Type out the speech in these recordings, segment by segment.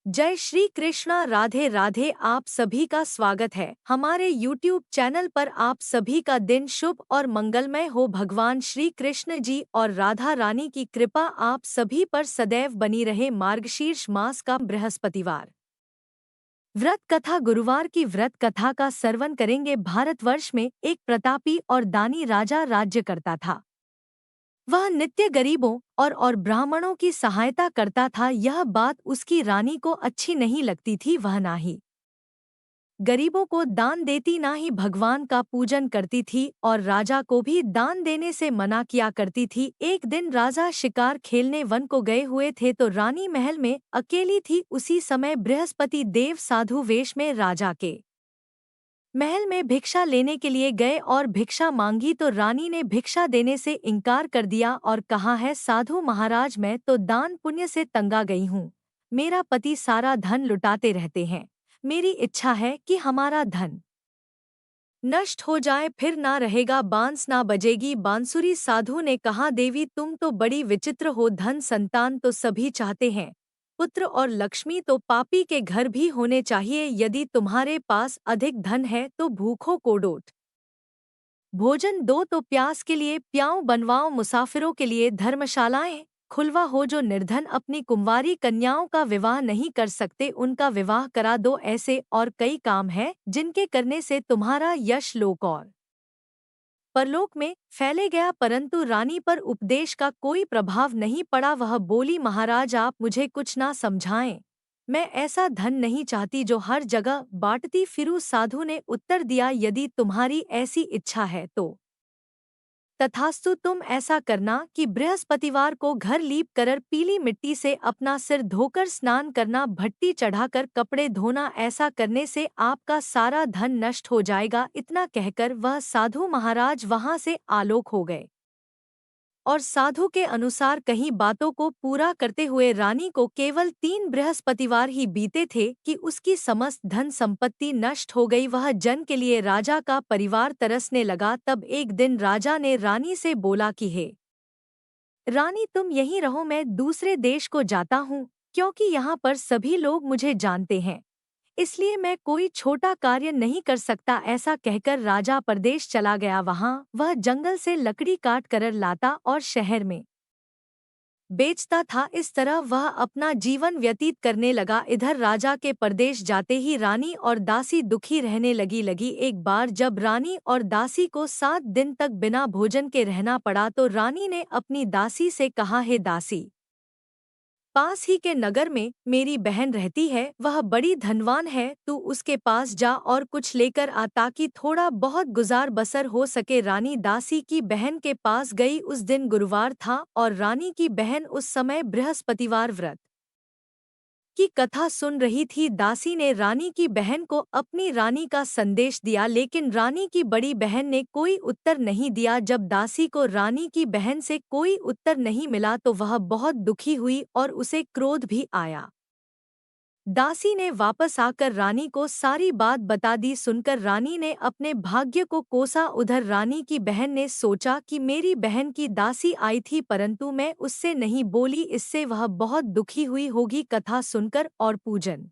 जय श्री कृष्णा। राधे राधे। आप सभी का स्वागत है हमारे YouTube चैनल पर। आप सभी का दिन शुभ और मंगलमय हो। भगवान श्री कृष्ण जी और राधा रानी की कृपा आप सभी पर सदैव बनी रहे। मार्गशीर्ष मास का बृहस्पतिवार व्रत कथा। गुरुवार की व्रत कथा का श्रवण करेंगे। भारतवर्ष में एक प्रतापी और दानी राजा राज्य करता था। वह नित्य गरीबों और ब्राह्मणों की सहायता करता था। यह बात उसकी रानी को अच्छी नहीं लगती थी। वह ना ही गरीबों को दान देती, ना ही भगवान का पूजन करती थी और राजा को भी दान देने से मना किया करती थी। एक दिन राजा शिकार खेलने वन को गए हुए थे तो रानी महल में अकेली थी। उसी समय बृहस्पति देव साधु वेश में राजा के महल में भिक्षा लेने के लिए गए और भिक्षा मांगी तो रानी ने भिक्षा देने से इनकार कर दिया और कहा है, साधु महाराज, मैं तो दान पुण्य से तंगा गई हूँ। मेरा पति सारा धन लुटाते रहते हैं। मेरी इच्छा है कि हमारा धन नष्ट हो जाए, फिर ना रहेगा, बांस ना बजेगी बांसुरी। साधु ने कहा, देवी तुम तो बड़ी विचित्र हो। धन संतान तो सभी चाहते हैं, पुत्र और लक्ष्मी तो पापी के घर भी होने चाहिए। यदि तुम्हारे पास अधिक धन है तो भूखों को डोट भोजन दो, तो प्यास के लिए प्याऊ बनवाओ। मुसाफिरों के लिए धर्मशालाएं खुलवा हो। जो निर्धन अपनी कुंवारी कन्याओं का विवाह नहीं कर सकते, उनका विवाह करा दो। ऐसे और कई काम हैं जिनके करने से तुम्हारा यश लोक और परलोक में फैले गया। परंतु रानी पर उपदेश का कोई प्रभाव नहीं पड़ा। वह बोली, महाराज आप मुझे कुछ ना समझाएं। मैं ऐसा धन नहीं चाहती जो हर जगह बांटती फिरूं। साधु ने उत्तर दिया, यदि तुम्हारी ऐसी इच्छा है तो तथास्तु। तुम ऐसा करना कि बृहस्पतिवार को घर लीप कर पीली मिट्टी से अपना सिर धोकर स्नान करना, भट्टी चढ़ाकर कपड़े धोना। ऐसा करने से आपका सारा धन नष्ट हो जाएगा। इतना कहकर वह साधु महाराज वहां से आलोक हो गए और साधु के अनुसार कहीं बातों को पूरा करते हुए रानी को केवल 3 बृहस्पतिवार ही बीते थे कि उसकी समस्त धन संपत्ति नष्ट हो गई। वह जन के लिए राजा का परिवार तरसने लगा। तब एक दिन राजा ने रानी से बोला कि हे रानी, तुम यहीं रहो, मैं दूसरे देश को जाता हूँ, क्योंकि यहाँ पर सभी लोग मुझे जानते हैं, इसलिए मैं कोई छोटा कार्य नहीं कर सकता। ऐसा कहकर राजा परदेश चला गया। वहां वह जंगल से लकड़ी काट कर लाता और शहर में बेचता था। इस तरह वह अपना जीवन व्यतीत करने लगा। इधर राजा के परदेश जाते ही रानी और दासी दुखी रहने लगी। एक बार जब रानी और दासी को 7 दिन तक बिना भोजन के रहना पड़ा तो रानी ने अपनी दासी से कहा, हे दासी, पास ही के नगर में मेरी बहन रहती है, वह बड़ी धनवान है, तू उसके पास जा और कुछ लेकर आ ताकि थोड़ा बहुत गुजार बसर हो सके। रानी दासी की बहन के पास गई। उस दिन गुरुवार था और रानी की बहन उस समय बृहस्पतिवार व्रत की कथा सुन रही थी। दासी ने रानी की बहन को अपनी रानी का संदेश दिया, लेकिन रानी की बड़ी बहन ने कोई उत्तर नहीं दिया। जब दासी को रानी की बहन से कोई उत्तर नहीं मिला तो वह बहुत दुखी हुई और उसे क्रोध भी आया। दासी ने वापस आकर रानी को सारी बात बता दी। सुनकर रानी ने अपने भाग्य को कोसा। उधर रानी की बहन ने सोचा कि मेरी बहन की दासी आई थी परंतु मैं उससे नहीं बोली, इससे वह बहुत दुखी हुई होगी। कथा सुनकर और पूजन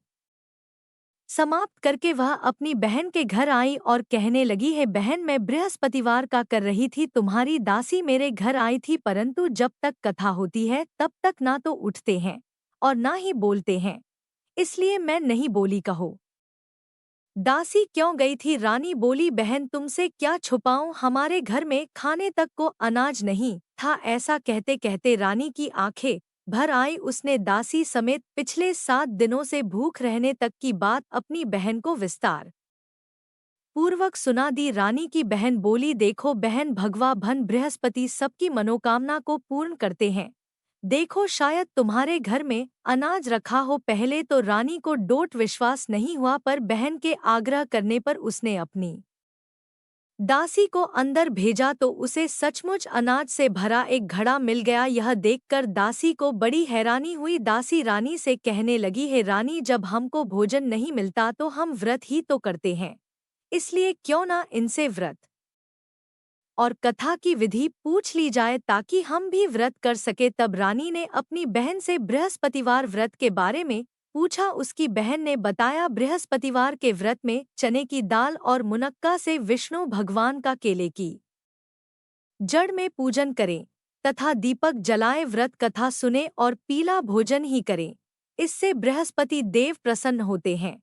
समाप्त करके वह अपनी बहन के घर आई और कहने लगी, है बहन, मैं बृहस्पतिवार का कर रही थी, तुम्हारी दासी मेरे घर आई थी, परंतु जब तक कथा होती है तब तक ना तो उठते हैं और ना ही बोलते हैं, इसलिए मैं नहीं बोली। कहो दासी क्यों गई थी? रानी बोली, बहन तुमसे क्या छुपाऊं, हमारे घर में खाने तक को अनाज नहीं था। ऐसा कहते कहते रानी की आंखें भर आई। उसने दासी समेत पिछले 7 दिनों से भूख रहने तक की बात अपनी बहन को विस्तार पूर्वक सुना दी। रानी की बहन बोली, देखो बहन, भगवा भन बृहस्पति सबकी मनोकामना को पूर्ण करते हैं। देखो शायद तुम्हारे घर में अनाज रखा हो। पहले तो रानी को डोट विश्वास नहीं हुआ, पर बहन के आग्रह करने पर उसने अपनी दासी को अंदर भेजा तो उसे सचमुच अनाज से भरा एक घड़ा मिल गया। यह देखकर दासी को बड़ी हैरानी हुई। दासी रानी से कहने लगी, हे रानी, जब हमको भोजन नहीं मिलता तो हम व्रत ही तो करते हैं, इसलिए क्यों ना इनसे व्रत और कथा की विधि पूछ ली जाए ताकि हम भी व्रत कर सके। तब रानी ने अपनी बहन से बृहस्पतिवार व्रत के बारे में पूछा। उसकी बहन ने बताया, बृहस्पतिवार के व्रत में चने की दाल और मुनक्का से विष्णु भगवान का केले की जड़ में पूजन करें तथा दीपक जलाए, व्रत कथा सुने और पीला भोजन ही करें। इससे बृहस्पति देव प्रसन्न होते हैं।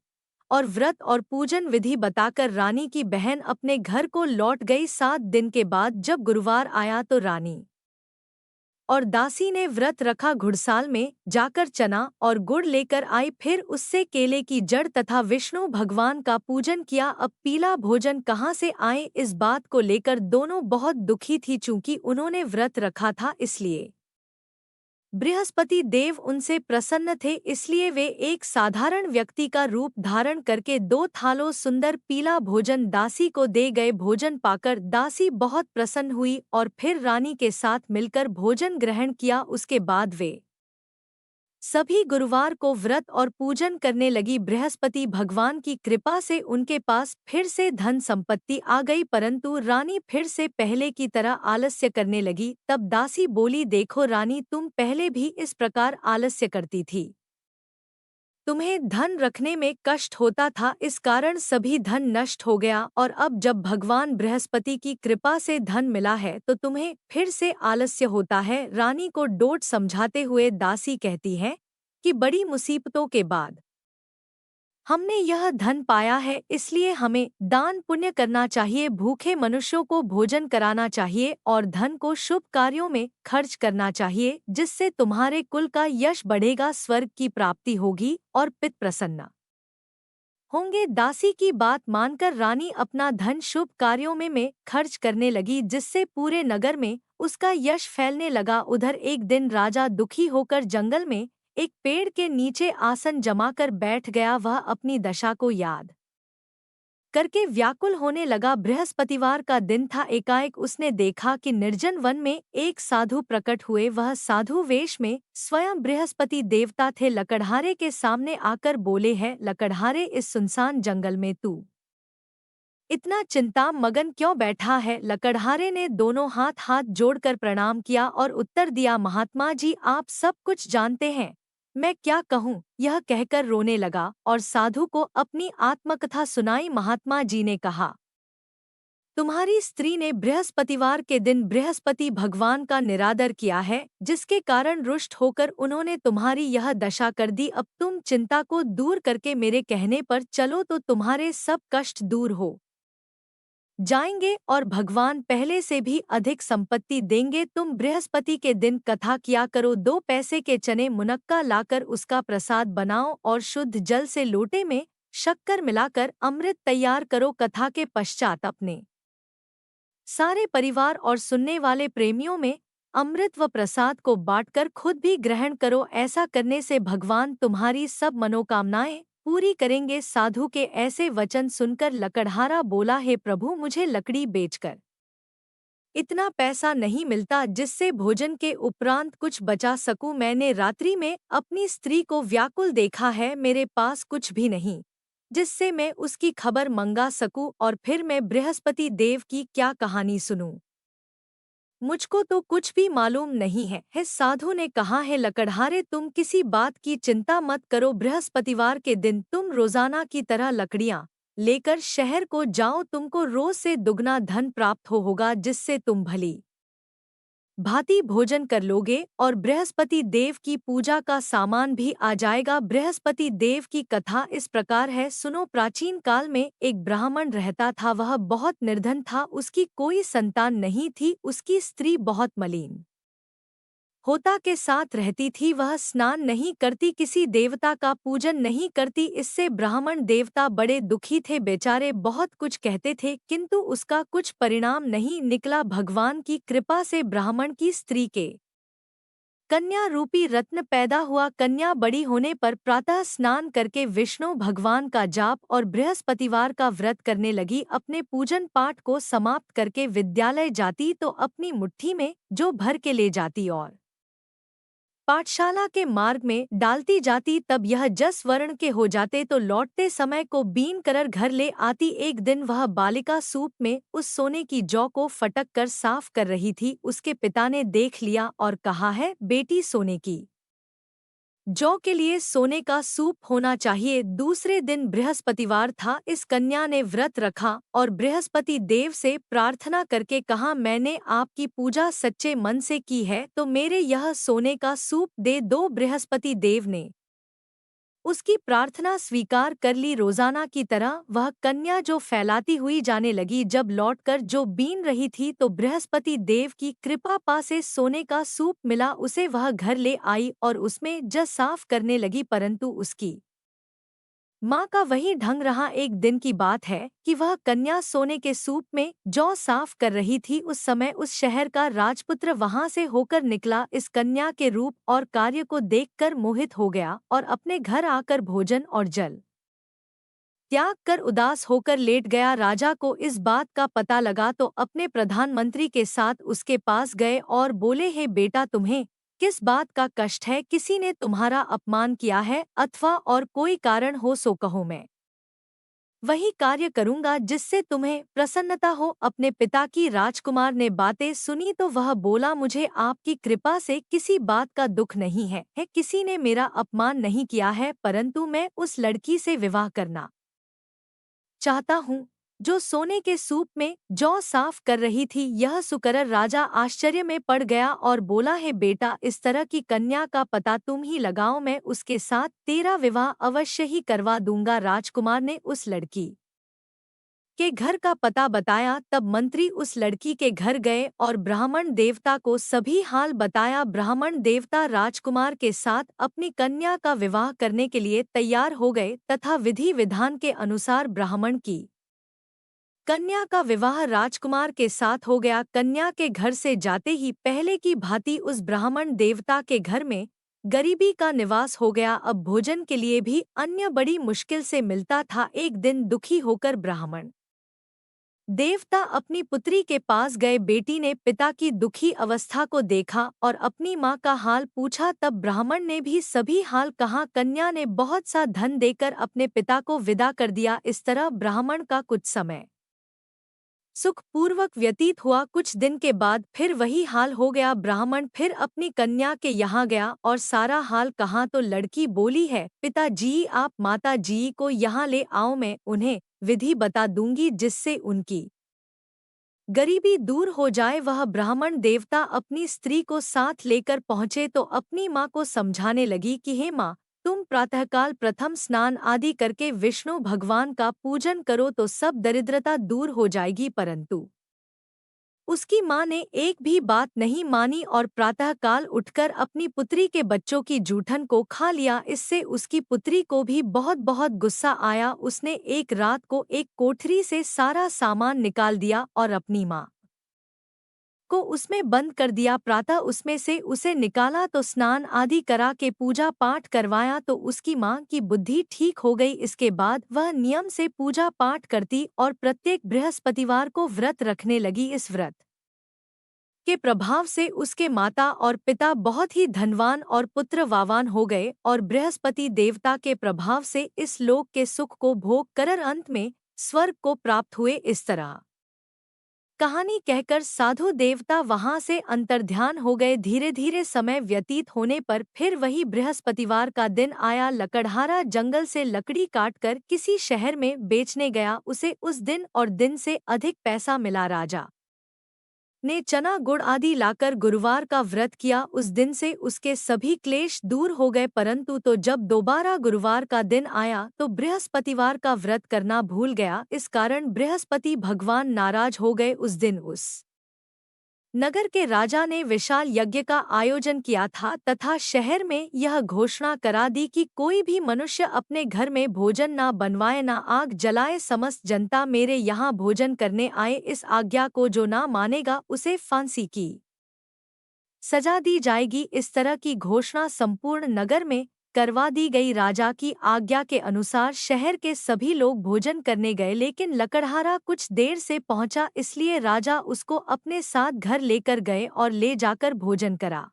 और व्रत और पूजन विधि बताकर रानी की बहन अपने घर को लौट गई। 7 दिन के बाद जब गुरुवार आया तो रानी और दासी ने व्रत रखा। घुड़साल में जाकर चना और गुड़ लेकर आई, फिर उससे केले की जड़ तथा विष्णु भगवान का पूजन किया। अब पीला भोजन कहाँ से आए, इस बात को लेकर दोनों बहुत दुखी थी। चूंकि उन्होंने व्रत रखा था, इसलिए बृहस्पति देव उनसे प्रसन्न थे, इसलिए वे एक साधारण व्यक्ति का रूप धारण करके 2 थालों सुंदर पीला भोजन दासी को दे गए। भोजन पाकर दासी बहुत प्रसन्न हुई और फिर रानी के साथ मिलकर भोजन ग्रहण किया। उसके बाद वे सभी गुरुवार को व्रत और पूजन करने लगी। बृहस्पति भगवान की कृपा से उनके पास फिर से धन संपत्ति आ गई, परंतु रानी फिर से पहले की तरह आलस्य करने लगी। तब दासी बोली, देखो रानी, तुम पहले भी इस प्रकार आलस्य करती थी। तुम्हें धन रखने में कष्ट होता था, इस कारण सभी धन नष्ट हो गया, और अब जब भगवान बृहस्पति की कृपा से धन मिला है तो तुम्हें फिर से आलस्य होता है। रानी को डांट समझाते हुए दासी कहती है कि बड़ी मुसीबतों के बाद हमने यह धन पाया है, इसलिए हमें दान पुण्य करना चाहिए, भूखे मनुष्यों को भोजन कराना चाहिए और धन को शुभ कार्यों में खर्च करना चाहिए, जिससे तुम्हारे कुल का यश बढ़ेगा, स्वर्ग की प्राप्ति होगी और पिता प्रसन्न होंगे। दासी की बात मानकर रानी अपना धन शुभ कार्यों में खर्च करने लगी, जिससे पूरे नगर में उसका यश फैलने लगा। उधर एक दिन राजा दुखी होकर जंगल में एक पेड़ के नीचे आसन जमाकर बैठ गया। वह अपनी दशा को याद करके व्याकुल होने लगा। बृहस्पतिवार का दिन था। एकाएक उसने देखा कि निर्जन वन में एक साधु प्रकट हुए। वह साधु वेश में स्वयं बृहस्पति देवता थे। लकड़हारे के सामने आकर बोले, है लकड़हारे, इस सुनसान जंगल में तू इतना चिंता मगन क्यों बैठा है? लकड़हारे ने दोनों हाथ हाथ जोड़कर प्रणाम किया और उत्तर दिया, महात्मा जी, आप सब कुछ जानते हैं, मैं क्या कहूँ? यह कहकर रोने लगा और साधु को अपनी आत्मकथा सुनाई। महात्मा जी ने कहा, तुम्हारी स्त्री ने बृहस्पतिवार के दिन बृहस्पति भगवान का निरादर किया है, जिसके कारण रुष्ट होकर उन्होंने तुम्हारी यह दशा कर दी। अब तुम चिंता को दूर करके मेरे कहने पर चलो तो तुम्हारे सब कष्ट दूर हो जाएंगे और भगवान पहले से भी अधिक संपत्ति देंगे। तुम बृहस्पति के दिन कथा किया करो। 2 पैसे के चने मुनक्का लाकर उसका प्रसाद बनाओ और शुद्ध जल से लोटे में शक्कर मिलाकर अमृत तैयार करो। कथा के पश्चात अपने सारे परिवार और सुनने वाले प्रेमियों में अमृत व प्रसाद को बांटकर खुद भी ग्रहण करो। ऐसा करने से भगवान तुम्हारी सब मनोकामनाएं पूरी करेंगे। साधु के ऐसे वचन सुनकर लकड़हारा बोला, हे प्रभु, मुझे लकड़ी बेचकर इतना पैसा नहीं मिलता जिससे भोजन के उपरांत कुछ बचा सकूं। मैंने रात्रि में अपनी स्त्री को व्याकुल देखा है, मेरे पास कुछ भी नहीं जिससे मैं उसकी खबर मंगा सकूं, और फिर मैं बृहस्पति देव की क्या कहानी सुनूं? मुझको तो कुछ भी मालूम नहीं है। साधु ने कहा, है लकड़हारे, तुम किसी बात की चिंता मत करो। बृहस्पतिवार के दिन तुम रोजाना की तरह लकड़ियां लेकर शहर को जाओ। तुमको रोज से दुगना धन प्राप्त होगा, जिससे तुम भली भांति भोजन कर लोगे और बृहस्पति देव की पूजा का सामान भी आ जाएगा। बृहस्पति देव की कथा इस प्रकार है, सुनो। प्राचीन काल में एक ब्राह्मण रहता था। वह बहुत निर्धन था, उसकी कोई संतान नहीं थी। उसकी स्त्री बहुत मलिन होता के साथ रहती थी। वह स्नान नहीं करती, किसी देवता का पूजन नहीं करती। इससे ब्राह्मण देवता बड़े दुखी थे। बेचारे बहुत कुछ कहते थे, किंतु उसका कुछ परिणाम नहीं निकला। भगवान की कृपा से ब्राह्मण की स्त्री के कन्या रूपी रत्न पैदा हुआ। कन्या बड़ी होने पर प्रातः स्नान करके विष्णु भगवान का जाप और बृहस्पतिवार का व्रत करने लगी। अपने पूजन पाठ को समाप्त करके विद्यालय जाती तो अपनी मुट्ठी में जो भर के ले जाती और पाठशाला के मार्ग में डालती जाती। तब यह जस वर्ण के हो जाते तो लौटते समय को बीन कर घर ले आती। एक दिन वह बालिका सूप में उस सोने की जौ को फटक कर साफ कर रही थी। उसके पिता ने देख लिया और कहा, है बेटी, सोने की जौ के लिए सोने का सूप होना चाहिए। दूसरे दिन बृहस्पतिवार था। इस कन्या ने व्रत रखा और बृहस्पति देव से प्रार्थना करके कहा, मैंने आपकी पूजा सच्चे मन से की है तो मेरे यह सोने का सूप दे दो। बृहस्पति देव ने उसकी प्रार्थना स्वीकार कर ली। रोजाना की तरह वह कन्या जो फैलाती हुई जाने लगी। जब लौटकर जो बीन रही थी तो बृहस्पति देव की कृपा पा से सोने का सूप मिला। उसे वह घर ले आई और उसमें जस साफ करने लगी, परंतु उसकी माँ का वही ढंग रहा। एक दिन की बात है कि वह कन्या सोने के सूप में जौ साफ कर रही थी। उस समय उस शहर का राजपुत्र वहां से होकर निकला। इस कन्या के रूप और कार्य को देखकर मोहित हो गया और अपने घर आकर भोजन और जल त्याग कर उदास होकर लेट गया। राजा को इस बात का पता लगा तो अपने प्रधानमंत्री के साथ उसके पास गए और बोले, हे बेटा, तुम्हें किस बात का कष्ट है? किसी ने तुम्हारा अपमान किया है अथवा और कोई कारण हो सो कहो, मैं वही कार्य करूंगा जिससे तुम्हें प्रसन्नता हो। अपने पिता की राजकुमार ने बातें सुनी तो वह बोला, मुझे आपकी कृपा से किसी बात का दुख नहीं है, किसी ने मेरा अपमान नहीं किया है, परंतु मैं उस लड़की से विवाह करना चाहता हूँ जो सोने के सूप में जौ साफ कर रही थी। यह सुकर राजा आश्चर्य में पड़ गया और बोला, है बेटा, इस तरह की कन्या का पता तुम ही लगाओ, मैं उसके साथ तेरा विवाह अवश्य ही करवा दूंगा। राजकुमार ने उस लड़की के घर का पता बताया। तब मंत्री उस लड़की के घर गए और ब्राह्मण देवता को सभी हाल बताया। ब्राह्मण देवता राजकुमार के साथ अपनी कन्या का विवाह करने के लिए तैयार हो गए तथा विधि विधान के अनुसार ब्राह्मण की कन्या का विवाह राजकुमार के साथ हो गया। कन्या के घर से जाते ही पहले की भांति उस ब्राह्मण देवता के घर में गरीबी का निवास हो गया। अब भोजन के लिए भी अन्य बड़ी मुश्किल से मिलता था। एक दिन दुखी होकर ब्राह्मण देवता अपनी पुत्री के पास गए। बेटी ने पिता की दुखी अवस्था को देखा और अपनी माँ का हाल पूछा। तब ब्राह्मण ने भी सभी हाल कहा। कन्या ने बहुत सा धन देकर अपने पिता को विदा कर दिया। इस तरह ब्राह्मण का कुछ समय सुखपूर्वक व्यतीत हुआ। कुछ दिन के बाद फिर वही हाल हो गया। ब्राह्मण फिर अपनी कन्या के यहाँ गया और सारा हाल कहा तो लड़की बोली, है पिताजी, आप माता जी को यहाँ ले आओ, मैं उन्हें विधि बता दूंगी जिससे उनकी गरीबी दूर हो जाए। वह ब्राह्मण देवता अपनी स्त्री को साथ लेकर पहुँचे तो अपनी माँ को समझाने लगी कि हे माँ, तुम प्रातःकाल प्रथम स्नान आदि करके विष्णु भगवान का पूजन करो तो सब दरिद्रता दूर हो जाएगी। परंतु उसकी माँ ने एक भी बात नहीं मानी और प्रातःकाल उठकर अपनी पुत्री के बच्चों की जूठन को खा लिया। इससे उसकी पुत्री को भी बहुत बहुत गुस्सा आया। उसने एक रात को एक कोठरी से सारा सामान निकाल दिया और अपनी माँ को उसमें बंद कर दिया। प्रातः उसमें से उसे निकाला तो स्नान आदि करा के पूजा पाठ करवाया तो उसकी माँ की बुद्धि ठीक हो गई। इसके बाद वह नियम से पूजा पाठ करती और प्रत्येक बृहस्पतिवार को व्रत रखने लगी। इस व्रत के प्रभाव से उसके माता और पिता बहुत ही धनवान और पुत्रवान हो गए और बृहस्पति देवता के प्रभाव से इस लोक के सुख को भोग कर अंत में स्वर्ग को प्राप्त हुए। इस तरह कहानी कहकर साधु देवता वहां से अंतर्ध्यान हो गए। धीरे धीरे समय व्यतीत होने पर फिर वही बृहस्पतिवार का दिन आया। लकड़हारा जंगल से लकड़ी काटकर किसी शहर में बेचने गया। उसे उस दिन और दिन से अधिक पैसा मिला। राजा ने चना गुड़ आदि लाकर गुरुवार का व्रत किया। उस दिन से उसके सभी क्लेश दूर हो गए। परंतु तो जब दोबारा गुरुवार का दिन आया तो बृहस्पतिवार का व्रत करना भूल गया। इस कारण बृहस्पति भगवान नाराज हो गए। उस दिन उस नगर के राजा ने विशाल यज्ञ का आयोजन किया था तथा शहर में यह घोषणा करा दी कि कोई भी मनुष्य अपने घर में भोजन ना बनवाए, ना आग जलाए। समस्त जनता मेरे यहाँ भोजन करने आए। इस आज्ञा को जो ना मानेगा उसे फांसी की सजा दी जाएगी। इस तरह की घोषणा संपूर्ण नगर में करवा दी गई। राजा की आज्ञा के अनुसार शहर के सभी लोग भोजन करने गए, लेकिन लकड़हारा कुछ देर से पहुंचा, इसलिए राजा उसको अपने साथ घर लेकर गए और ले जाकर भोजन करा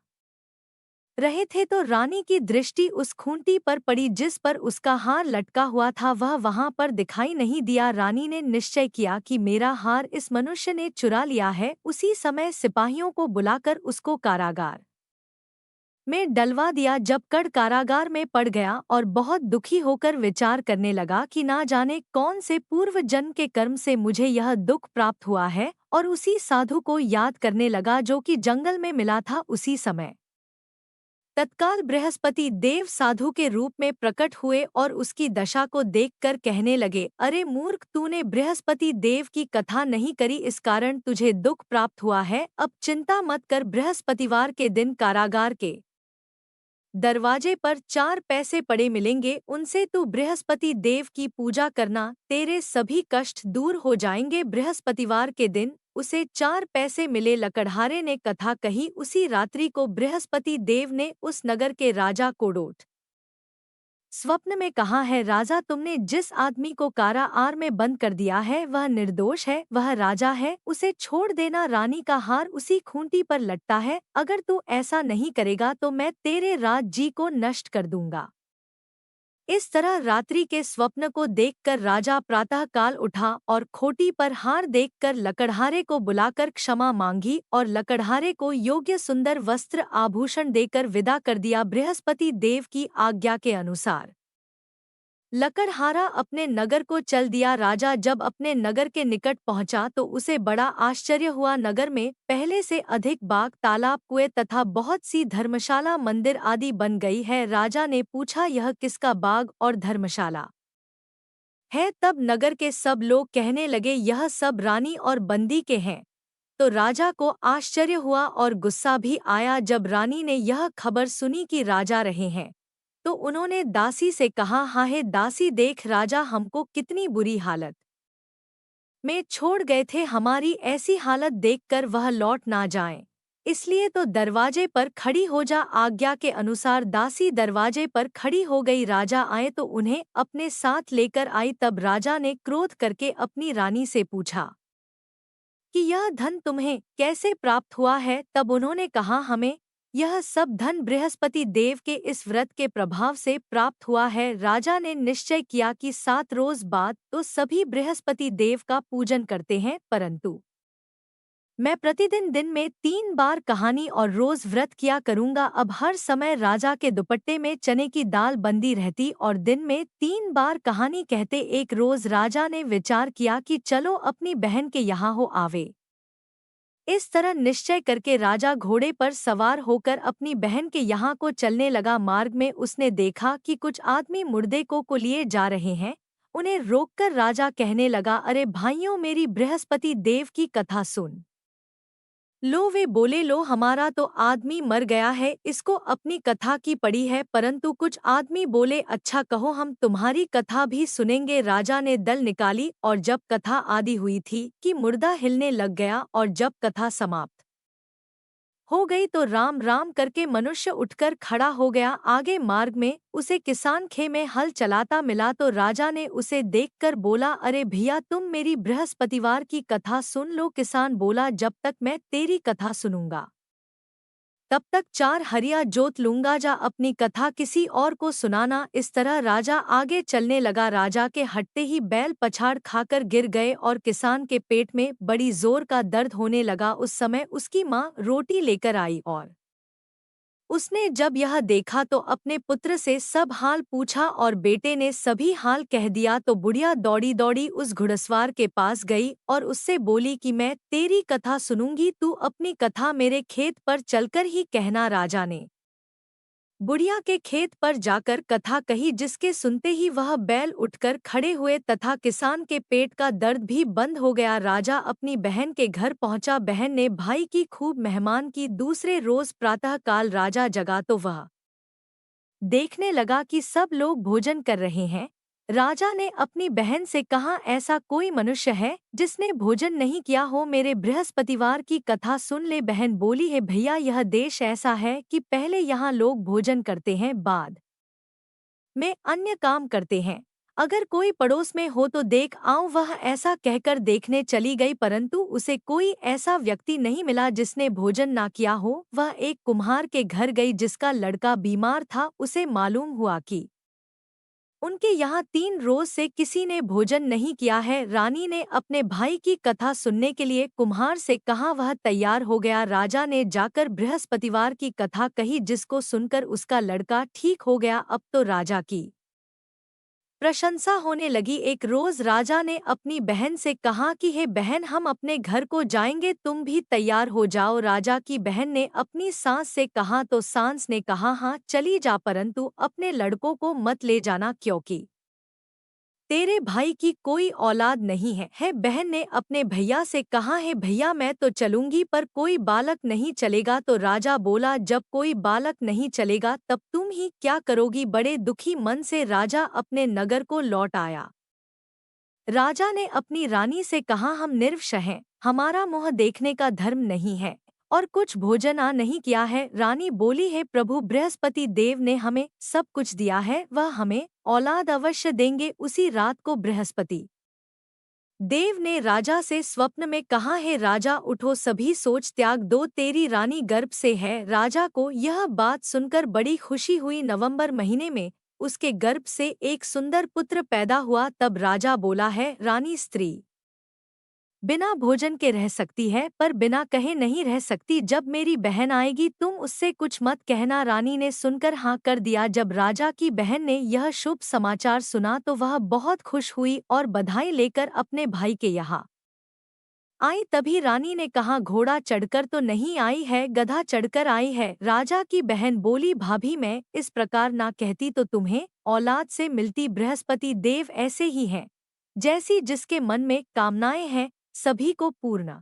रहे थे तो रानी की दृष्टि उस खूंटी पर पड़ी जिस पर उसका हार लटका हुआ था। वह वहां पर दिखाई नहीं दिया। रानी ने निश्चय किया कि मेरा हार इस मनुष्य ने चुरा लिया है। उसी समय सिपाहियों को बुलाकर उसको कारागार में डलवा दिया। जब कड़ कारागार में पड़ गया और बहुत दुखी होकर विचार करने लगा कि ना जाने कौन से पूर्व जन्म के कर्म से मुझे यह दुख प्राप्त हुआ है, और उसी साधु को याद करने लगा जो कि जंगल में मिला था उसी समय। तत्काल बृहस्पति देव साधु के रूप में प्रकट हुए और उसकी दशा को देखकर कहने लगे, अरे मूर्ख, तूने बृहस्पति देव की कथा नहीं करी, इस कारण तुझे दुख प्राप्त हुआ है। अब चिंता मत कर, बृहस्पतिवार के दिन कारागार के दरवाजे पर 4 पैसे पड़े मिलेंगे, उनसे तू बृहस्पति देव की पूजा करना, तेरे सभी कष्ट दूर हो जाएंगे। बृहस्पतिवार के दिन उसे 4 पैसे मिले। लकड़हारे ने कथा कही। उसी रात्रि को बृहस्पति देव ने उस नगर के राजा कोडोट स्वप्न में कहा है, राजा, तुमने जिस आदमी को कारागार में बंद कर दिया है वह निर्दोष है, वह राजा है, उसे छोड़ देना। रानी का हार उसी खूंटी पर लटता है, अगर तू ऐसा नहीं करेगा तो मैं तेरे राज्य को नष्ट कर दूंगा। इस तरह रात्रि के स्वप्न को देखकर राजा प्रातः काल उठा और खोटी पर हार देखकर लकड़हारे को बुलाकर क्षमा मांगी और लकड़हारे को योग्य सुंदर वस्त्र आभूषण देकर विदा कर दिया। बृहस्पति देव की आज्ञा के अनुसार लकड़हारा अपने नगर को चल दिया। राजा जब अपने नगर के निकट पहुंचा तो उसे बड़ा आश्चर्य हुआ। नगर में पहले से अधिक बाग, तालाब, कुएं तथा बहुत सी धर्मशाला, मंदिर आदि बन गई है। राजा ने पूछा, यह किसका बाग और धर्मशाला है? तब नगर के सब लोग कहने लगे, यह सब रानी और बंदी के हैं। तो राजा को आश्चर्य हुआ और गुस्सा भी आया। जब रानी ने यह खबर सुनी कि राजा रहे हैं तो उन्होंने दासी से कहा, हाँ हे दासी, देख राजा हमको कितनी बुरी हालत में छोड़ गए थे, हमारी ऐसी हालत देखकर वह लौट ना जाएं, इसलिए तो दरवाजे पर खड़ी हो जा। आज्ञा के अनुसार दासी दरवाजे पर खड़ी हो गई। राजा आए तो उन्हें अपने साथ लेकर आई। तब राजा ने क्रोध करके अपनी रानी से पूछा कि यह धन तुम्हें कैसे प्राप्त हुआ है? तब उन्होंने कहा, हमें यह सब धन बृहस्पति देव के इस व्रत के प्रभाव से प्राप्त हुआ है। राजा ने निश्चय किया कि 7 रोज बाद तो सभी बृहस्पति देव का पूजन करते हैं, परंतु मैं प्रतिदिन दिन में 3 बार कहानी और रोज व्रत किया करूंगा। अब हर समय राजा के दुपट्टे में चने की दाल बंदी रहती और दिन में 3 बार कहानी कहते। एक रोज राजा ने विचार किया कि चलो अपनी बहन के यहाँ हो आवे। इस तरह निश्चय करके राजा घोड़े पर सवार होकर अपनी बहन के यहाँ को चलने लगा। मार्ग में उसने देखा कि कुछ आदमी मुर्दे को लिए जा रहे हैं। उन्हें रोककर राजा कहने लगा, अरे भाइयों, मेरी बृहस्पति देव की कथा सुन लो। वे बोले, लो, हमारा तो आदमी मर गया है, इसको अपनी कथा की पड़ी है। परंतु कुछ आदमी बोले, अच्छा कहो, हम तुम्हारी कथा भी सुनेंगे। राजा ने दल निकाली और जब कथा आदि हुई थी कि मुर्दा हिलने लग गया और जब कथा समाप्त हो गई तो राम राम करके मनुष्य उठकर खड़ा हो गया। आगे मार्ग में उसे किसान खे में हल चलाता मिला तो राजा ने उसे देखकर बोला, अरे भैया, तुम मेरी बृहस्पतिवार की कथा सुन लो। किसान बोला, जब तक मैं तेरी कथा सुनूंगा तब तक 4 हरिया जोत लूंगा, जा अपनी कथा किसी और को सुनाना। इस तरह राजा आगे चलने लगा। राजा के हटते ही बैल पछाड़ खाकर गिर गए और किसान के पेट में बड़ी जोर का दर्द होने लगा। उस समय उसकी माँ रोटी लेकर आई और उसने जब यह देखा तो अपने पुत्र से सब हाल पूछा और बेटे ने सभी हाल कह दिया। तो बुढ़िया दौड़ी दौड़ी उस घुड़सवार के पास गई और उससे बोली कि मैं तेरी कथा सुनूंगी, तू अपनी कथा मेरे खेत पर चलकर ही कहना। राजा ने बुढ़िया के खेत पर जाकर कथा कही, जिसके सुनते ही वह बैल उठकर खड़े हुए तथा किसान के पेट का दर्द भी बंद हो गया। राजा अपनी बहन के घर पहुंचा। बहन ने भाई की खूब मेहमान की। दूसरे रोज प्रातः काल राजा जगा तो वह देखने लगा कि सब लोग भोजन कर रहे हैं। राजा ने अपनी बहन से कहा, ऐसा कोई मनुष्य है जिसने भोजन नहीं किया हो? मेरे बृहस्पतिवार की कथा सुन ले। बहन बोली, है भैया, यह देश ऐसा है कि पहले यहाँ लोग भोजन करते हैं, बाद में अन्य काम करते हैं। अगर कोई पड़ोस में हो तो देख आऊं। वह ऐसा कहकर देखने चली गई, परंतु उसे कोई ऐसा व्यक्ति नहीं मिला जिसने भोजन ना किया हो। वह एक कुम्हार के घर गई जिसका लड़का बीमार था। उसे मालूम हुआ कि उनके यहाँ 3 रोज से किसी ने भोजन नहीं किया है। रानी ने अपने भाई की कथा सुनने के लिए कुम्हार से कहा, वह तैयार हो गया। राजा ने जाकर बृहस्पतिवार की कथा कही, जिसको सुनकर उसका लड़का ठीक हो गया। अब तो राजा की प्रशंसा होने लगी। एक रोज राजा ने अपनी बहन से कहा कि हे बहन, हम अपने घर को जाएंगे, तुम भी तैयार हो जाओ। राजा की बहन ने अपनी सास से कहा तो सास ने कहा, हाँ चली जा, परंतु अपने लड़कों को मत ले जाना, क्योंकि तेरे भाई की कोई औलाद नहीं है। बहन ने अपने भैया से कहा, है भैया मैं तो चलूंगी, पर कोई बालक नहीं चलेगा। तो राजा बोला, जब कोई बालक नहीं चलेगा तब तुम ही क्या करोगी। बड़े दुखी मन से राजा अपने नगर को लौट आया। राजा ने अपनी रानी से कहा, हम निर्वंश हैं, हमारा मुँह देखने का धर्म नहीं है और कुछ भोजन नहीं किया है। रानी बोली, है प्रभु, बृहस्पति देव ने हमें सब कुछ दिया है, वह हमें औलाद अवश्य देंगे। उसी रात को बृहस्पति देव ने राजा से स्वप्न में कहा, है राजा उठो, सभी सोच त्याग दो, तेरी रानी गर्भ से है। राजा को यह बात सुनकर बड़ी खुशी हुई। नवंबर महीने में उसके गर्भ से एक सुंदर पुत्र पैदा हुआ। तब राजा बोला, है रानी स्त्री बिना भोजन के रह सकती है, पर बिना कहे नहीं रह सकती। जब मेरी बहन आएगी तुम उससे कुछ मत कहना। रानी ने सुनकर हाँ कर दिया। जब राजा की बहन ने यह शुभ समाचार सुना तो वह बहुत खुश हुई और बधाई लेकर अपने भाई के यहाँ आई। तभी रानी ने कहा, घोड़ा चढ़कर तो नहीं आई है, गधा चढ़कर आई है। राजा की बहन बोली, भाभी मैं इस प्रकार ना कहती तो तुम्हें औलाद से मिलती। बृहस्पति देव ऐसे ही हैं, जैसी जिसके मन में कामनाएं हैं सभी को पूर्ण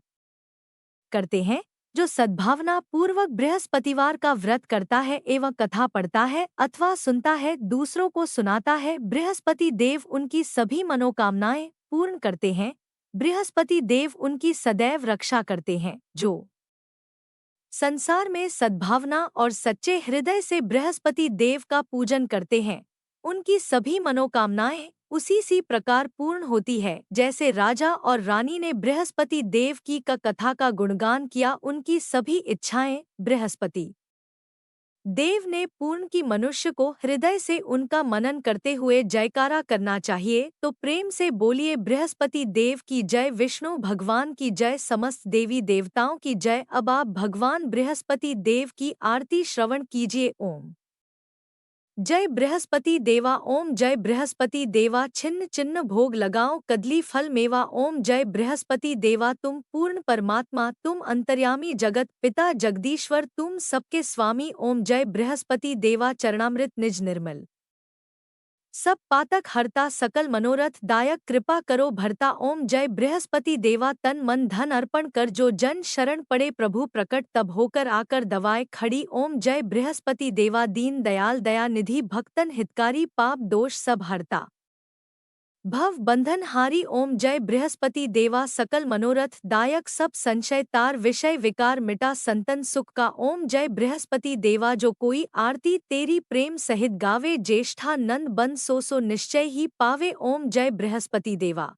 करते हैं। जो सद्भावना पूर्वक बृहस्पतिवार का व्रत करता है एवं कथा पढ़ता है अथवा सुनता है, दूसरों को सुनाता है, बृहस्पति देव उनकी सभी मनोकामनाएं पूर्ण करते हैं। बृहस्पति देव उनकी सदैव रक्षा करते हैं। जो संसार में सद्भावना और सच्चे हृदय से बृहस्पति देव का पूजन करते हैं, उनकी सभी मनोकामनाएं उसी सी प्रकार पूर्ण होती है। जैसे राजा और रानी ने बृहस्पति देव की कथा का गुणगान किया, उनकी सभी इच्छाएं बृहस्पति देव ने पूर्ण की। मनुष्य को हृदय से उनका मनन करते हुए जयकारा करना चाहिए। तो प्रेम से बोलिए, बृहस्पति देव की जय, विष्णु भगवान की जय, समस्त देवी देवताओं की जय। अब आप भगवान बृहस्पति देव की आरती श्रवण कीजिए। ओम जय बृहस्पति देवा, ओम जय बृहस्पति देवा, छिन्न चिन्ह भोग लगाओ, कदली फल मेवा। ओम जय बृहस्पति देवा, तुम पूर्ण परमात्मा, तुम अंतर्यामी जगत पिता जगदीश्वर, तुम सबके स्वामी। ओम जय बृहस्पति देवा, चरणामृत निज निर्मल, सब पातक हरता, सकल मनोरथ दायक, कृपा करो भरता। ओम जय बृहस्पति देवा, तन मन धन अर्पण कर, जो जन शरण पड़े प्रभु प्रकट, तब होकर आकर दवाए खड़ी। ओम जय बृहस्पति देवा, दीन दयाल दया निधि, भक्तन हितकारी, पाप दोष सब हरता, भव बंधन हारी। ओम जय बृहस्पति देवा, सकल मनोरथ दायक, सब संशय तार, विषय विकार मिटा, संतन सुख का। ओम जय बृहस्पति देवा, जो कोई आरती तेरी प्रेम सहित गावे, ज्येष्ठा नंद बन सो निश्चय ही पावे। ओम जय बृहस्पति देवा,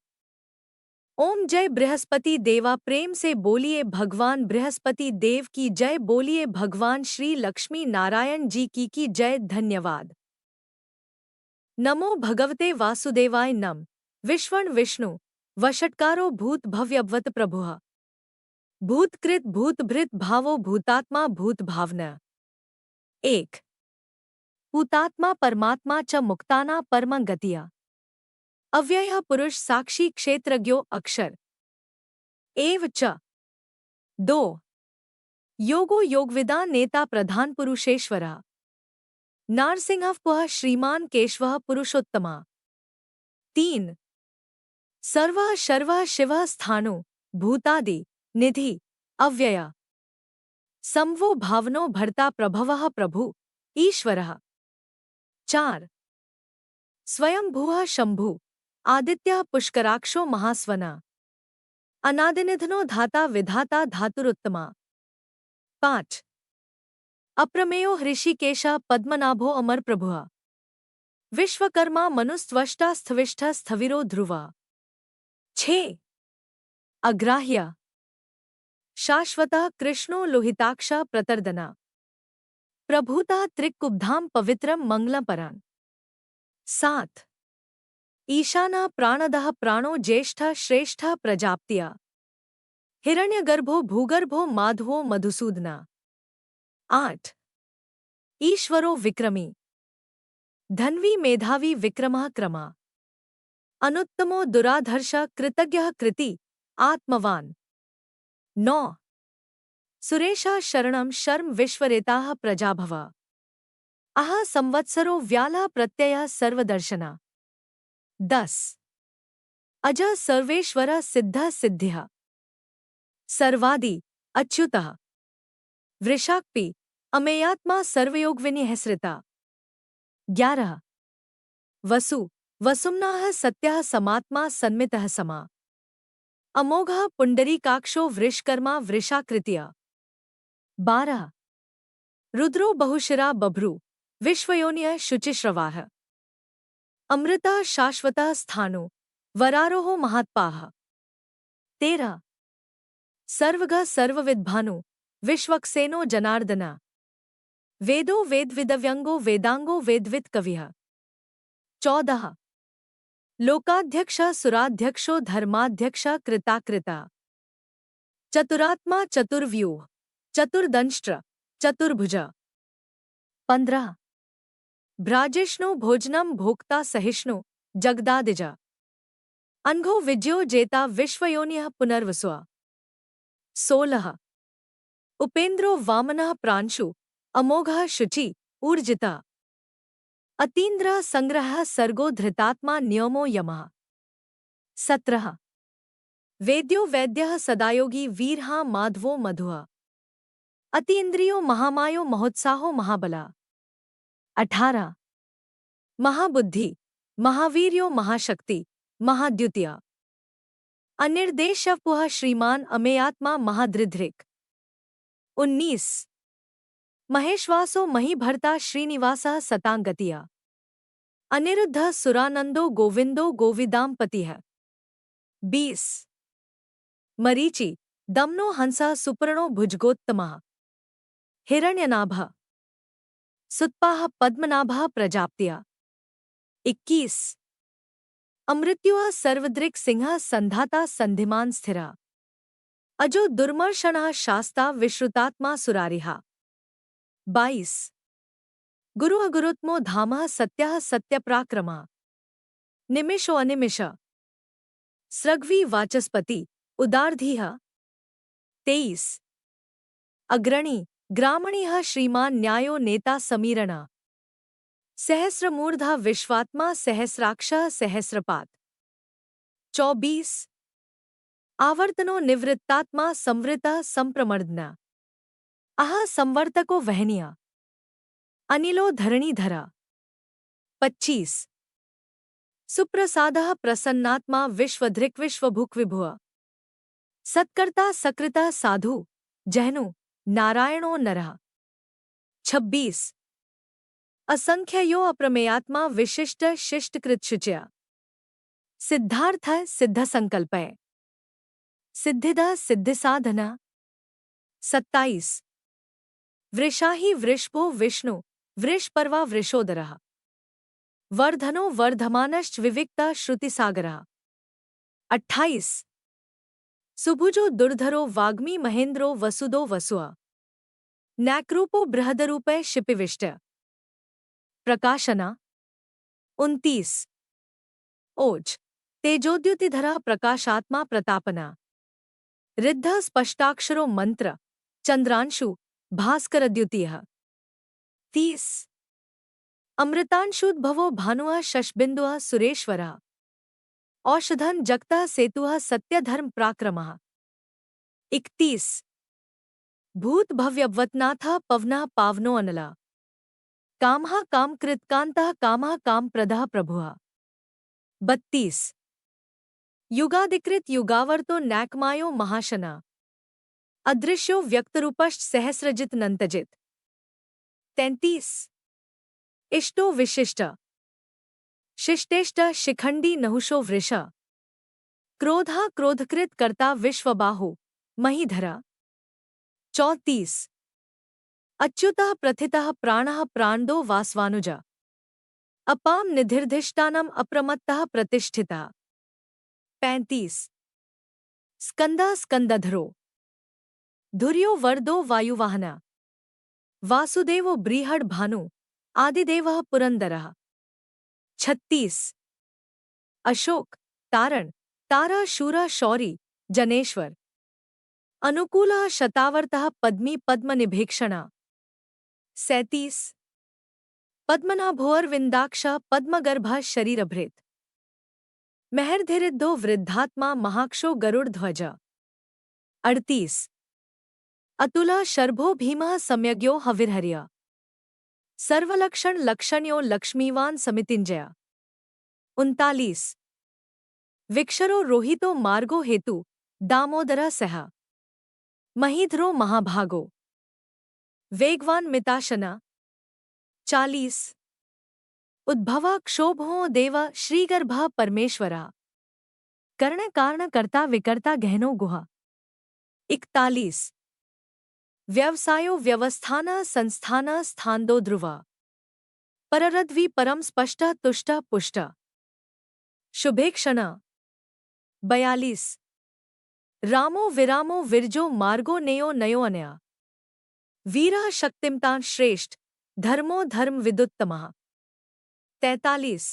ओम जय बृहस्पति देवा, प्रेम से बोलिए भगवान बृहस्पति देव की जय, बोलिए भगवान श्री लक्ष्मी नारायण जी की जय। धन्यवाद। नमो भगवते वासुदेवाय नम। विश्वण विष्णु वषट्कारो भूत भव्यवत प्रभुः भूतकृत भूतभृत भावो भूतात्मा भूत भावना। एक भूतात्मा परमात्मा च मुक्ताना परम गतिया, अव्ययः पुरुष साक्षी क्षेत्रज्ञो अक्षर एव च। दो योगो योगविदा नेता प्रधान पुरुषेश्वरः नारसिंहः पुः श्रीमान केशवः पुरुषोत्तमा। तीन सर्वः शर्वः शिवः स्थाणु भूतादि निधि अव्यय संवो भावनो भर्ता प्रभवः प्रभु ईश्वरः। चार स्वयंभुवः शंभु आदित्यः पुष्कराक्षो महास्वना, अनादिनिधनो धाता विधाता धातुरुत्तमा। पाँच अप्रमेयो हृषिकेशः पद्मनाभो अमर प्रभुः विश्वकर्मा मनुस्त्वष्टा स्थविष्ठः स्थविरो ध्रुवः। 6 अग्राह्य शाश्वतः कृष्णो लोहिताक्षः प्रतर्दना, प्रभूतः त्रिक्कुब्धाम पवित्रम मंगलपरान्। 7 ईशानः प्राणदः प्राणो ज्येष्ठः श्रेष्ठः प्रजाप्त्या। हिरण्यगर्भो भूगर्भो माधवो मधुसूदना। 8 ईश्वरो विक्रमी। धन्वी मेधावी विक्रमः क्रमा। अनुत्तमो दुराधर्षः कृतज्ञः कृति आत्मवान्। 9 सुरेशः शरणं शर्म विश्वरेताः प्रजाभव। अह संवत्सरो व्यालः प्रत्ययः सर्वदर्शना। 10 अजः सर्वेश्वरः सिद्धः सिद्ध्यः। सर्वादि अच्युतः। वृषाक्पि अमेयात्मा सर्वयोगविनिहसृता। 11 वसु वसुम्नाः सत्यः समात्मा सन्मितः समा। अमोघः पुण्डरीकाक्षो वृषकर्मा वृषाकृत्य। 12 रुद्रो बहुशिरा बभ्रु विश्वयोनिः शुचिश्रवाः। अमृतः शाश्वतः स्थाणु वरारोहो महात्पाः। 13 सर्वगः सर्वविद्भानु विश्वक्सेनो जनार्दना। वेदो वेदविदव्यंगो वेदांगो वेदवित् कविः। 14 लोकाध्यक्षः सुराध्यक्षो धर्माध्यक्षः कृताकृता। चतुरात्मा चतुर्व्यूह चतुर्दंष्ट्र चतुर्भुज। 15 भ्राजिष्णु भोजनम भोक्ता सहिष्णु जगदादिज। अनघो विजयो जेता विश्वयोनिः पुनर्वसुः। 16 उपेन्द्रो वामनः प्रांशु अमोघः शुचि ऊर्जितः। अतीन्द्रः संग्रहः सर्गो धृतात्मा नियमो यमः। 17 वेद्यो वैद्यः सदायोगी वीरः माधवो मधुः। अतीन्द्रियो महामायो महोत्साहो महाबला। 18 महाबुद्धि महावीर्यो महाशक्ति महाद्युतिय। अनिर्देशवपुः श्रीमान अमेयात्मा महादृधृक्। 19 महेश्वासो महीभर्ता श्रीनिवासः सतांगतिय। अनिरुद्धः सुरानंदो गोविंदो गोविदाम्पतिः। 20 मरीचि दमनो हंसः सुपर्णो भुजगोत्तमः। हिरण्यनाभः सुत्पाः पद्मनाभः प्रजाप्त्या। 21 अमृत्युः सर्वदृक् सिंहः संधाता संधिमान् स्थिरः। अजो दुर्मर्षणः शास्ता विश्रुतात्मा सुरारिः। 22 गुरुः गुरुत्मो धामः सत्यः सत्यपराक्रमः। निमिषो अनिमिष स्रग्वी वाचस्पति उदार्धीः। 23 अग्रणी ग्रामणीः श्रीमान् न्यायो नेता समीरणः। सहस्रमूर्धा विश्वात्मा सहस्राक्षः सहस्रपात्। 24 आवर्तनो निवृत्तात्मा संवृतः संप्रमर्दन। अह संवर्तको वहनीय अनिलो धरणीधर। 25 सुप्रसादः प्रसन्नात्मा विश्वधृक् विश्वभुक् विभुः। सत्कर्ता सकृतः साधु जहनु नारायणो नरः। 26 असंख्ययो अप्रमेयात्मा विशिष्ट शिष्टकृतशुचय। सिद्धार्थः सिद्धसंकल्पः। सिद्धिदः सिद्धिसाधनः। 27 वृषाहि वृषभो विष्णु वृषपर्वा वृषोदरः। वर्धनो वर्धमानश्च विविक्तः श्रुतिसागरः। 28 सुभुजो दुर्धरो वाग्मी महेन्द्रो वसुदो वसुः। नैक्रूपो बृहदरूपः शिपिविष्ट। प्रकाशना। 29 ओज तेजोद्युतिधरः प्रकाशात्मा प्रतापना। रिद्धः स्पष्टाक्षरो मंत्र चंद्रांशु भास्करद्युतिः। 30 अमृतांशुद्भवो भानुः शशबिन्दुः सुरेश्वरः। औषधं जगतः सेतुः सत्यधर्म पराक्रमः। 31 भूत भव्यवत्नाथः पवनः पावनो अनलः। कामः कामकृत्कान्तः कामः कामप्रदः प्रभुः। 32 युगादिकृत युगावर्तो नैकमायो महाशना। अदृश्यो व्यक्तरूपश्च सहस्रजित नंतजित। 33 इष्टो विशिष्ट शिष्टेष्ट शिखंडी नहुषो वृष। क्रोधा क्रोधकृत कर्ता विश्वबाहु महीधर। 34 अच्युतः प्रथितः प्राणः प्राणदो वासवानुज। अपां निधिर्धिष्ठानम् अप्रमत्तः प्रतिष्ठितः। 35 स्कंदः स्कंदधरो धुर्यो वर्दो वायुवाहनः वासुदेवो बृहद् भानु आदिदेवः पुरंदरः। 36 अशोक तारण तारा शूरा शौरी जनेश्वर अनुकूलः शतावर्तः पद्मी पद्मनिभीक्षणः। 37 पद्मनाभोऽरविन्दाक्षः पद्मगर्भः शरीरभृत् महर्धिरिद्धो वृद्धात्मा महाक्षो गरुड़ध्वज। 38 अतुलः शर्भो भीमः सम्यग्यो हविर्हर्य सर्वलक्षण लक्षण्यो लक्ष्मीवान समितिंजय। 39 विक्षरो रोहितो मार्गो हेतु दामोदरः सह महीधरो महाभागो वेगवान मिताशना। 40 उद्भवा क्षोभो देव श्रीगर्भः परमेश्वरा कर्ण कारण कर्ता विकर्ता गहनो गुहा। 41 व्यवसायो व्यवस्थान संस्थान स्थान्दो ध्रुवा पररद्वि परम स्पष्ट तुष्ट पुष्ट शुभेक्षण। 42 रामो विरामो विरजो मार्गो नेयो नयो अनया वीरः शक्तिमतान् श्रेष्ठ धर्मो धर्म विदुत्तमः। 43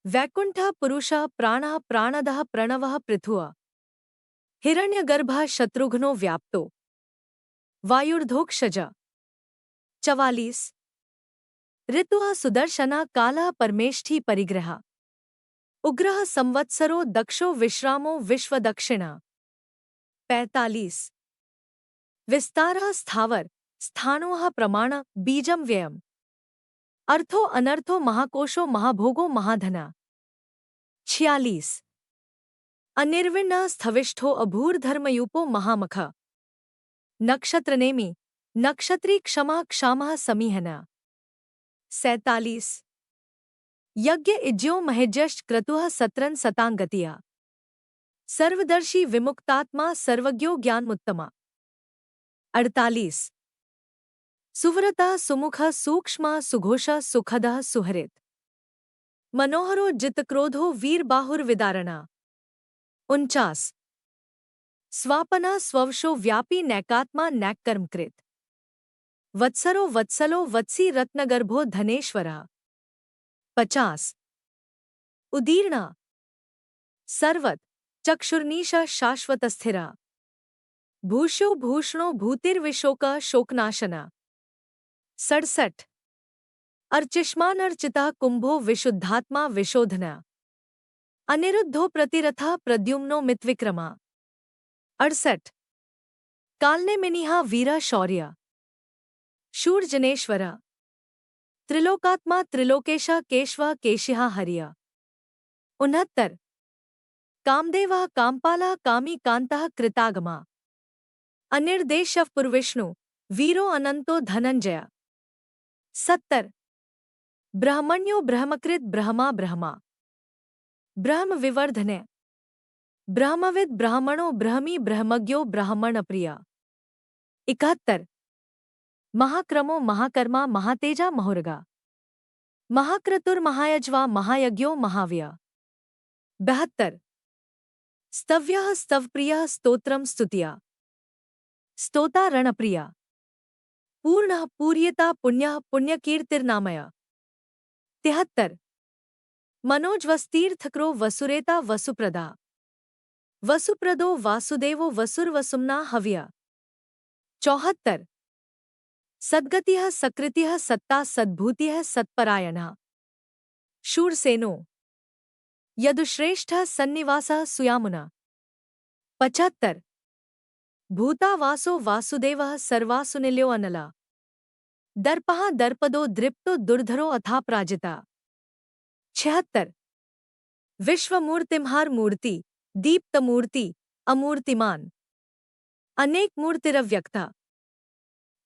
वैकुंठः पुरुषः प्राणः प्राणदः प्रणवः पृथुः हिरण्यगर्भः शत्रुघ्नो व्याप्तो वायुर्धोक्षज। 44 ऋतुः सुदर्शनः कालः परमेष्ठी परिग्रहः उग्रः संवत्सरो दक्षो विश्रामो विश्वदक्षिणः। 45 विस्तारः स्थावर स्थाणुः प्रमाण बीजं व्ययम् अर्थो अनर्थो महाकोशो महाभोगो महाधना। 46 अनिर्विण्णः स्थविष्ठो अभूर्धर्मयूपो महामख नक्षत्रनेमि नक्षत्री क्षमा क्षामः समीहना। 47 यज्ञ इज्यो महेज्यश्च क्रतुः सत्रन सतांगतिया सर्वदर्शी विमुक्तात्मा सर्वज्ञो ज्ञानमुत्तमा। 48 सुव्रतः सुमुखः सूक्ष्मः सुघोषः सुखदः सुहृत् मनोहरो जितक्रोधो वीरबाहुर्विदारणा। 49 स्वापनः स्ववशो व्यापी नैकात्मा नैक्कर्मकृत् वत्सरो वत्सलो वत्सी रत्नगर्भो धनेश्वरः। 50 उदीर्णा सर्वत चक्षुर्नीशः शाश्वतस्थिरा भूष्यो भूषणो भूतिर्विशोकः शोकनाशना। 67 अर्चिष्मानर्चितः कुंभो विशुद्धात्मा विशोधना अनिरुद्धो प्रतिरथः प्रद्युम्नो मितविक्रमा। 68 कालनेमिनिहा वीरा शौर्य शूरजनेश्वर त्रिलोकात्मा त्रिलोकेशः केशवः केशिहा हर्य। 69 कामदेवः कामपालः कामी कांतः कृतागमा अनिर्देशः पुरविष्णु वीरो अनंतो धनंजय। 70 ब्रह्मण्यो ब्रह्मकृत ब्रह्मा ब्रह्मा ब्रह्म विवर्धने ब्रह्मविद ब्राह्मणो ब्रह्मी ब्रह्मज्ञो ब्राह्मण प्रिया। 71 महाक्रमो महाकर्मा महातेजा महुर्गा महाक्रतुर्महायज्वा महायज्ञो महाव्य। 72 स्तव्यः स्तवप्रियः स्तोत्रम स्तुतिया स्तोता रणप्रिया पूर्णः पूर्यता पुण्यः पुण्यकीर्तिर्नामय। 73 मनोजवस्तीर्थक्रो वसुरेता वसुप्रदा वसुप्रदो वासुदेवो वसुर्वसुम्ना हव्य। 74 सद्गतिः सकृतिः सत्ता सद्भूतिः सत्परायणः शूरसेनो यदुश्रेष्ठः सन्निवासः सुयामुना। 75 भूतावासो वासुदेवः सर्वासुनिल्यो अनला दर्पः दर्पदो दृप्तो दुर्धरो अथापराजिता। 76 विश्वमूर्तिमहार मूर्ति दीप्तमूर्ति अमूर्तिमान अनेक मूर्तिरव्यक्ता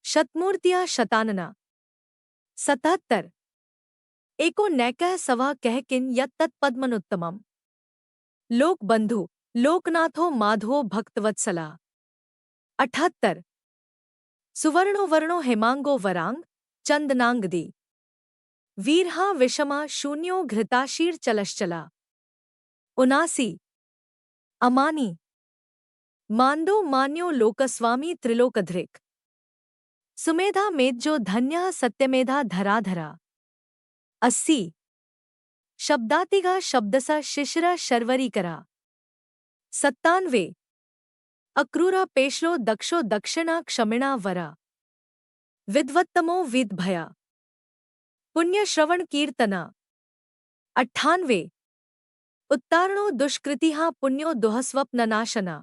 शतमूर्तिया शतानना। 77 एको नैकः सवः कह किन यत् तत्पद्मनुत्तमम् लोकबंधु लोकनाथो माधवो भक्तवत्सला। 78 सुवर्णो वर्णो हेमांगो वरांग चंदनांगदी वीरहा विषमा शून्यो घृताशीर चलश्चला। 79 अमानी मांदो मान्यो लोकस्वामी त्रिलोकधृक्। सुमेधा मेज्जो धन्यः सत्यमेधा धराधरा। 80 शब्दातिगा शब्दसा शिशिरा शर्वरीकरा। 97 अक्रूरा पेशलो दक्षो दक्षिणा क्षमिणा वरा। विद्वत्तमो विद्भया पुण्य श्रवण कीर्तना। 98 उत्तारणो दुष्कृतिहा पुण्यो दुःस्वप्ननाशना।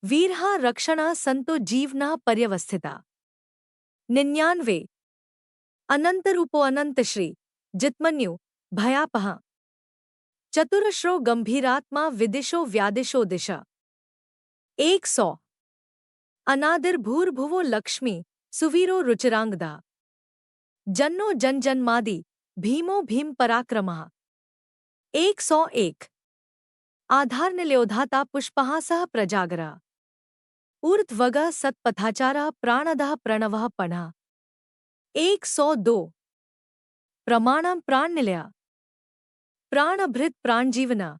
वीरहा रक्षणा संतो जीवना पर्यवस्थिता। 99 अनंतरूपो अनंतश्री जित्मन्यु भयापहा। चतुरश्रो गंभीरात्मा विदिशो व्यादिशो दिशा। 100 अनादिर भूर्भुवो लक्ष्मी सुवीरो रुचिरांगदा। जन्नो जनजन्मादि भीमो भीम पराक्रमः। 101 आधारनिलयोधाता पुष्पहासः प्रजागरा। ऊर्ध्वगः सत्पथाचारः प्राणदः प्रणवः पणः। 102 प्रमाणं प्राणनिलया प्राणभृत प्राणजीवना।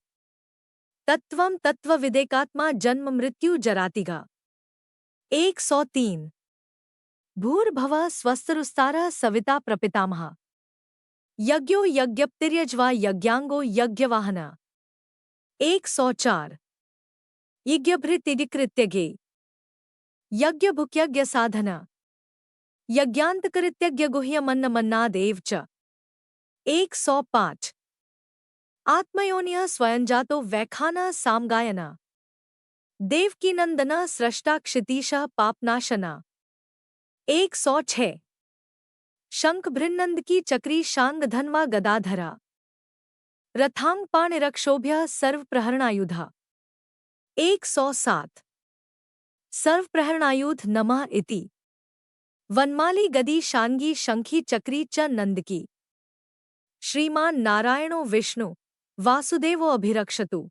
तत्वं तत्वविदेकात्मा जन्म मृत्यु जरातिगा। 103 भूर्भुवः स्वस्तरुस्तारः सविता प्रपितामहः। यज्ञो यज्ञप्तिर्यज्वा यज्ञांगो यज्ञवाहना। 104 यज्ञभृतिकृत्यज्ञे यज्ञभुक्यज्ञ साधना। यज्ञान्तकृत्यज्ञगुह्यमन्नमन्नादेव च। 105 आत्मयोनिः स्वयंजातो वैखाना सामगायना। देवकीनंदना सृष्टा क्षितीशः पापनाशना। 106 शंख भृन्नंद की चक्री शांग धनवा गदाधरा। रथांग पाणिरक्षोभ्य सर्वप्रहरणायुधा। 107 सर्वप्रहरणायुध नमः इति। वनमाली गदी शांगी शंखी चक्री च नंदकी। श्रीमान नारायणो विष्णु वासुदेवो अभिरक्षतु।